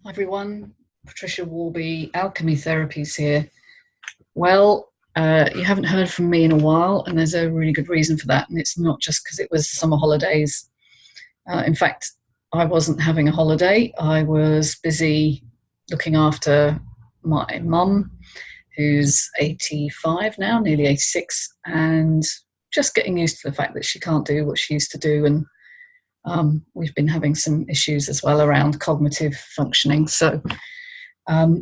Hi everyone, Patricia Worby Alchemy Therapies here. Well, you haven't heard from me in a while, and there's a really good reason for that, and it's not just because it was summer holidays. In fact, I wasn't having a holiday. I was busy looking after my mum, who's 85 now, nearly 86, and just getting used to the fact that she can't do what she used to do, and we've been having some issues as well around cognitive functioning. So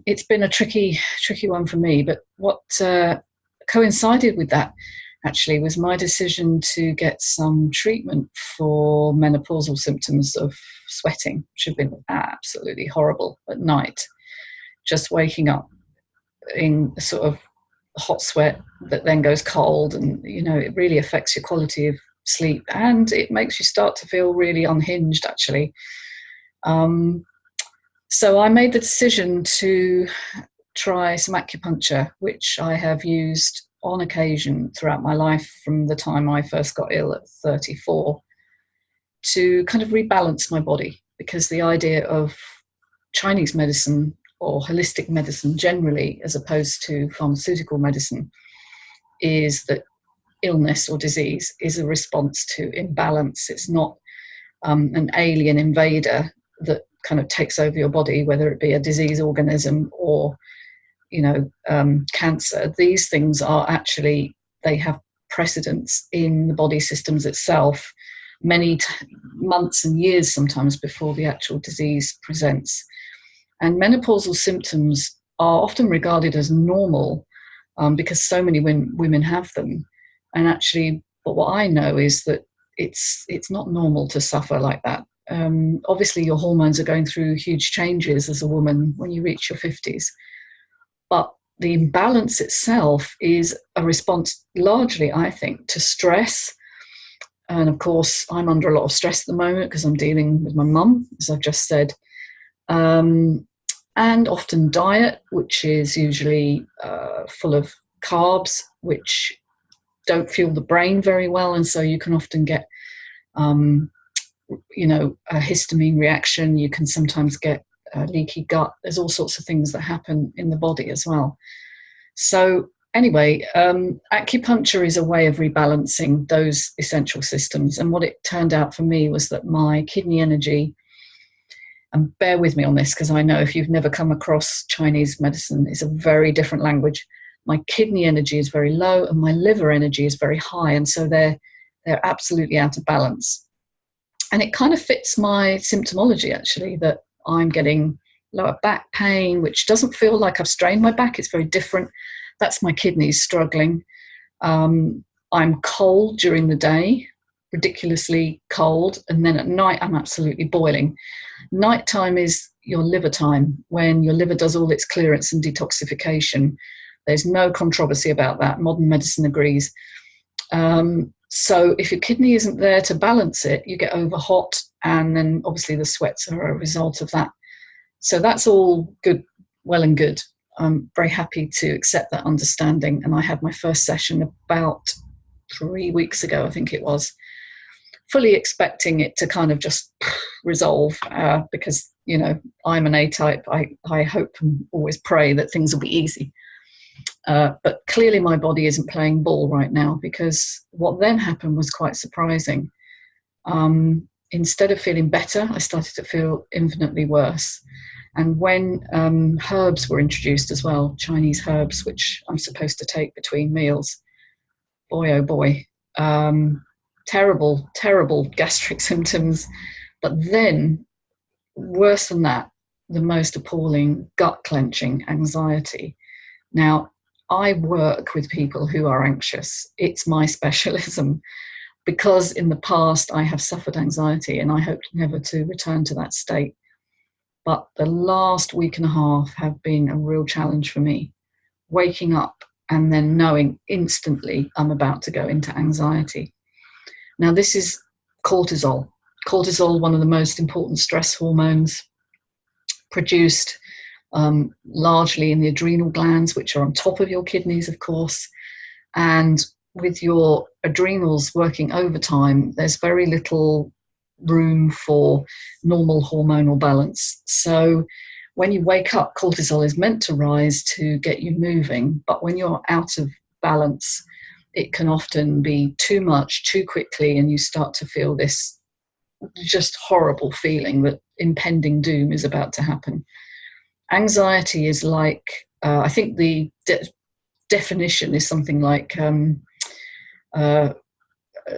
it's been a tricky one for me. But what coincided with that actually was my decision to get some treatment for menopausal symptoms of sweating, which have been absolutely horrible at night. Just waking up in a sort of hot sweat that then goes cold, and it really affects your quality of sleep, and it makes you start to feel really unhinged actually. So I made the decision to try some acupuncture, which I have used on occasion throughout my life from the time I first got ill at 34, to kind of rebalance my body, because the idea of Chinese medicine or holistic medicine generally, as opposed to pharmaceutical medicine, is that illness or disease is a response to imbalance. It's not an alien invader that kind of takes over your body, whether it be a disease organism or cancer. These things are actually, they have precedence in the body systems itself many months and years sometimes before the actual disease presents. And menopausal symptoms are often regarded as normal because so many women have them. And actually, but what I know is that it's not normal to suffer like that. Obviously, your hormones are going through huge changes as a woman when you reach your 50s. But the imbalance itself is a response largely, I think, to stress. And of course, I'm under a lot of stress at the moment because I'm dealing with my mum, as I've just said. And often diet, which is usually full of carbs, which don't fuel the brain very well, and so you can often get a histamine reaction. You can sometimes get leaky gut. There's all sorts of things that happen in the body as well. So anyway, acupuncture is a way of rebalancing those essential systems, and what it turned out for me was that my kidney energy, and bear with me on this because I know if you've never come across Chinese medicine, it's a very different language. My kidney energy is very low and my liver energy is very high, and so they're absolutely out of balance. And it kind of fits my symptomology actually, that I'm getting lower back pain, which doesn't feel like I've strained my back. It's very different. That's my kidneys struggling. I'm cold during the day, ridiculously cold, and then at night I'm absolutely boiling. Nighttime is your liver time, when your liver does all its clearance and detoxification. There's no controversy about that. Modern medicine agrees. So if your kidney isn't there to balance it, you get over hot, and then obviously the sweats are a result of that. So that's all good, well and good. I'm very happy to accept that understanding. And I had my first session about 3 weeks ago, I think it was, fully expecting it to kind of just resolve because, I'm an A-type. I hope and always pray that things will be easy. But clearly my body isn't playing ball right now, because what then happened was quite surprising. Instead of feeling better, I started to feel infinitely worse. And when herbs were introduced as well, Chinese herbs, which I'm supposed to take between meals, boy, oh boy, terrible gastric symptoms. But then, worse than that, the most appalling gut clenching anxiety. Now, I work with people who are anxious. It's my specialism, because in the past I have suffered anxiety and I hope never to return to that state. But the last week and a half have been a real challenge for me. Waking up and then knowing instantly I'm about to go into anxiety. Now, this is cortisol. Cortisol, one of the most important stress hormones, produced largely in the adrenal glands, which are on top of your kidneys, of course. And with your adrenals working overtime, there's very little room for normal hormonal balance. So when you wake up, cortisol is meant to rise to get you moving, but when you're out of balance, it can often be too much, too quickly, and you start to feel this just horrible feeling that impending doom is about to happen. Anxiety is like, I think the definition is something like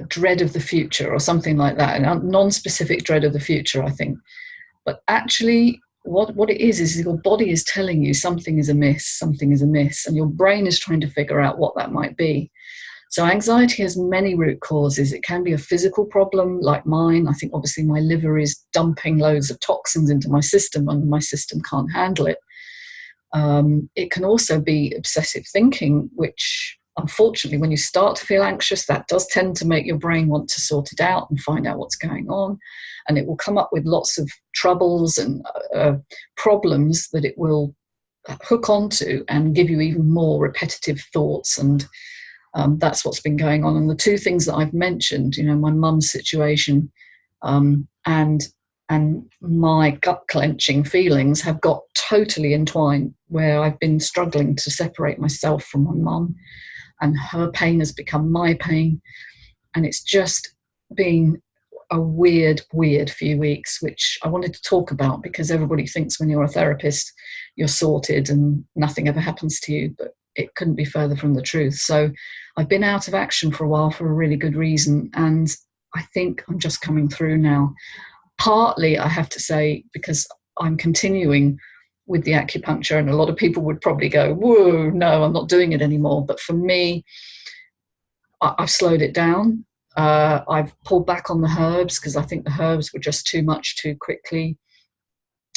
dread of the future or something like that, a non-specific dread of the future, I think. But actually, what it is your body is telling you something is amiss, and your brain is trying to figure out what that might be. So anxiety has many root causes. It can be a physical problem like mine. I think obviously my liver is dumping loads of toxins into my system and my system can't handle it. It can also be obsessive thinking, which unfortunately when you start to feel anxious, that does tend to make your brain want to sort it out and find out what's going on. And it will come up with lots of troubles and problems that it will hook onto and give you even more repetitive thoughts. And that's what's been going on. And the two things that I've mentioned, my mum's situation and my gut-clenching feelings have got totally entwined, where I've been struggling to separate myself from my mum, and her pain has become my pain. And it's just been a weird few weeks, which I wanted to talk about because everybody thinks when you're a therapist, you're sorted and nothing ever happens to you, but it couldn't be further from the truth. So I've been out of action for a while for a really good reason, and I think I'm just coming through now. Partly, I have to say, because I'm continuing with the acupuncture, and a lot of people would probably go, whoa, no, I'm not doing it anymore. But for me, I've slowed it down. I've pulled back on the herbs because I think the herbs were just too much too quickly.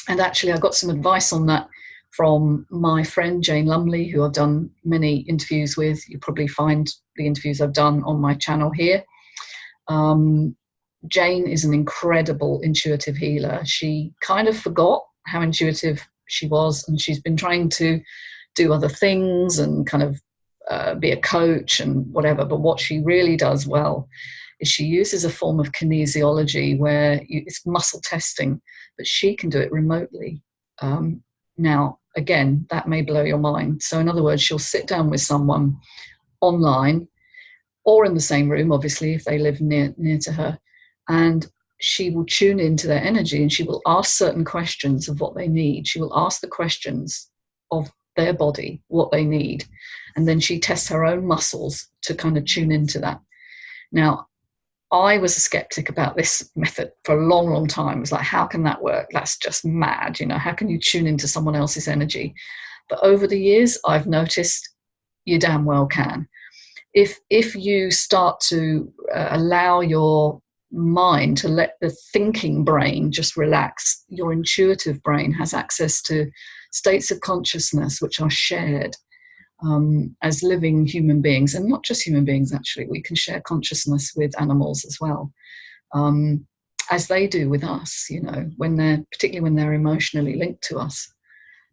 And actually, I got some advice on that from my friend Jane Lumley, who I've done many interviews with. You probably find the interviews I've done on my channel here. Jane is an incredible intuitive healer. She kind of forgot how intuitive she was, and she's been trying to do other things and kind of be a coach and whatever. But what she really does well is she uses a form of kinesiology where it's muscle testing, but she can do it remotely. Now, again, that may blow your mind. So in other words, she'll sit down with someone online or in the same room, obviously, if they live near to her, and she will tune into their energy and she will ask certain questions of what they need. She will ask the questions of their body, what they need, and then she tests her own muscles to kind of tune into that. Now, I was a skeptic about this method for a long time. It was like, how can that work? That's just mad. How can you tune into someone else's energy? But over the years, I've noticed you damn well can. If you start to allow your mind to let the thinking brain just relax, your intuitive brain has access to states of consciousness which are shared as living human beings, and not just human beings. Actually, we can share consciousness with animals as well, as they do with us, particularly when they're emotionally linked to us.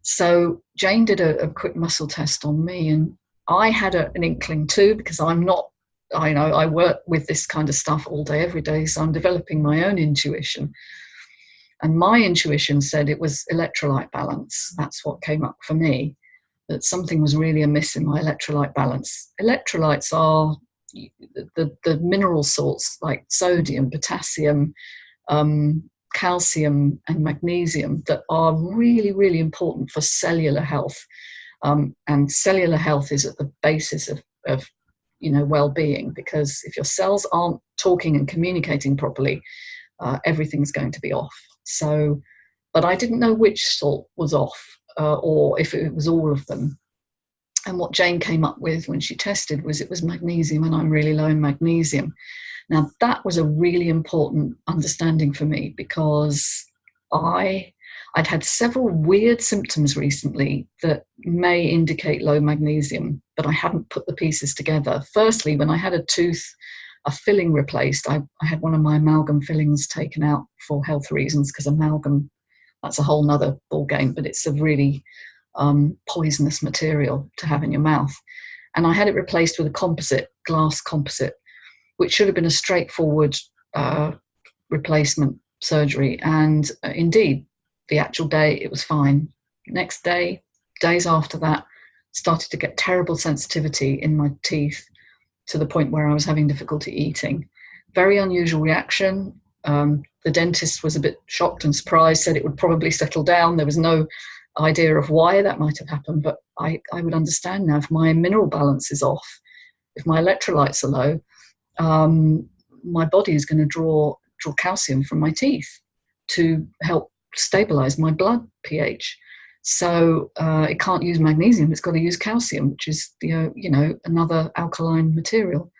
So Jane did a quick muscle test on me, and I had an inkling too, because I'm not, I work with this kind of stuff all day, every day, so I'm developing my own intuition. And my intuition said it was electrolyte balance. That's what came up for me, that something was really amiss in my electrolyte balance. Electrolytes are the mineral salts like sodium, potassium, calcium and magnesium that are really, really important for cellular health. And cellular health is at the basis of well-being, because if your cells aren't talking and communicating properly, everything's going to be off. So, but I didn't know which salt was off, or if it was all of them. And what Jane came up with when she tested was it was magnesium, and I'm really low in magnesium. Now, that was a really important understanding for me, because I'd had several weird symptoms recently that may indicate low magnesium, but I hadn't put the pieces together. Firstly, when I had a filling replaced, I had one of my amalgam fillings taken out for health reasons, because amalgam, that's a whole nother ball game, but it's a really poisonous material to have in your mouth. And I had it replaced with a glass composite, which should have been a straightforward replacement surgery. And indeed, the actual day it was fine. Next day, days after that, started to get terrible sensitivity in my teeth to the point where I was having difficulty eating. Very unusual reaction. The dentist was a bit shocked and surprised, said it would probably settle down. There was no idea of why that might have happened, but I would understand now. If my mineral balance is off, if my electrolytes are low, my body is going to draw calcium from my teeth to help stabilize my blood pH. So it can't use magnesium, it's got to use calcium, which is another alkaline material.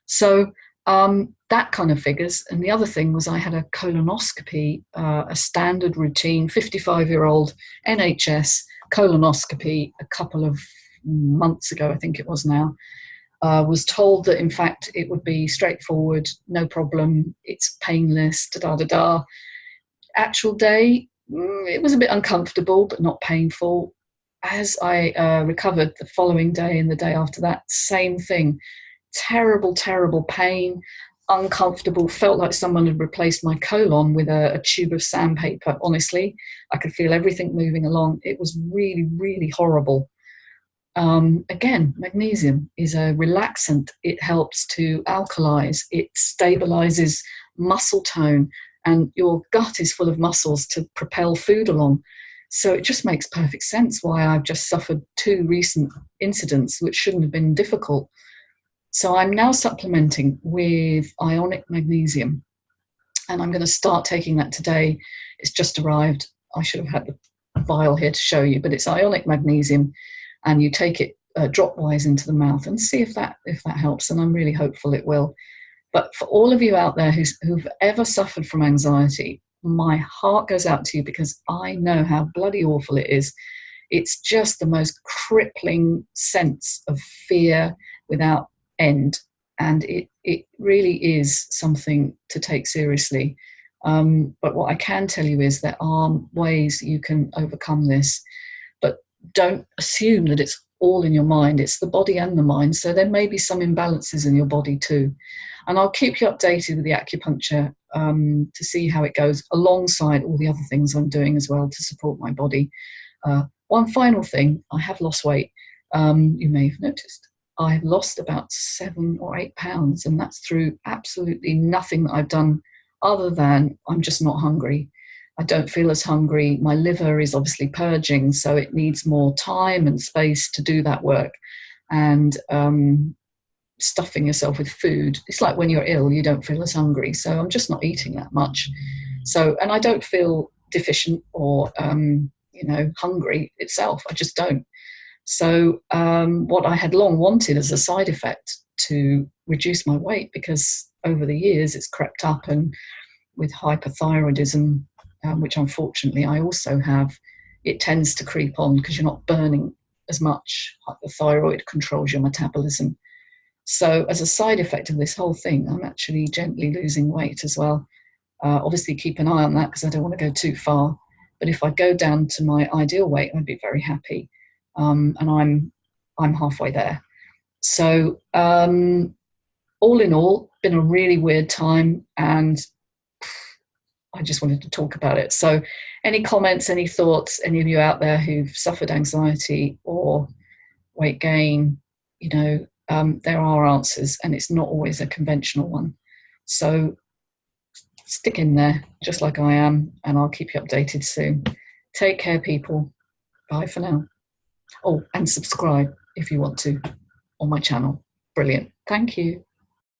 So that kind of figures. And the other thing was I had a colonoscopy, a standard routine, 55-year-old NHS colonoscopy a couple of months ago, I think it was now. Was told that in fact it would be straightforward, no problem, it's painless, da-da-da-da. Actual day, it was a bit uncomfortable, but not painful. As I recovered the following day and the day after that, same thing. Terrible, terrible pain, uncomfortable, felt like someone had replaced my colon with a tube of sandpaper. Honestly, I could feel everything moving along. It was really, really horrible. Again, magnesium is a relaxant. It helps to alkalize, it stabilizes muscle tone, and your gut is full of muscles to propel food along. So it just makes perfect sense why I've just suffered 2 recent incidents, which shouldn't have been difficult. So I'm now supplementing with ionic magnesium, and I'm going to start taking that today. It's just arrived. I should have had the vial here to show you, but it's ionic magnesium, and you take it drop-wise into the mouth and see if that helps, and I'm really hopeful it will. But for all of you out there who've ever suffered from anxiety, my heart goes out to you, because I know how bloody awful it is. It's just the most crippling sense of fear without end, and it really is something to take seriously. But what I can tell you is there are ways you can overcome this, but don't assume that it's all in your mind. It's the body and the mind, so there may be some imbalances in your body too. And I'll keep you updated with the acupuncture to see how it goes, alongside all the other things I'm doing as well to support my body. One final thing, I have lost weight. You may have noticed. I've lost about 7 or 8 pounds, and that's through absolutely nothing that I've done other than I'm just not hungry. I don't feel as hungry. My liver is obviously purging, so it needs more time and space to do that work. And stuffing yourself with food, it's like when you're ill, you don't feel as hungry. So I'm just not eating that much. So, and I don't feel deficient or, hungry itself. I just don't. So what I had long wanted as a side effect to reduce my weight, because over the years it's crept up, and with hypothyroidism, which unfortunately I also have, it tends to creep on because you're not burning as much. The thyroid controls your metabolism. So as a side effect of this whole thing, I'm actually gently losing weight as well. Obviously keep an eye on that, because I don't want to go too far. But if I go down to my ideal weight, I'd be very happy. And I'm halfway there. So all in all, been a really weird time, and I just wanted to talk about it. So any comments, any thoughts, any of you out there who've suffered anxiety or weight gain, there are answers, and it's not always a conventional one. So stick in there, just like I am, and I'll keep you updated soon. Take care, people. Bye for now. Oh, and subscribe if you want to on my channel. Brilliant. Thank you.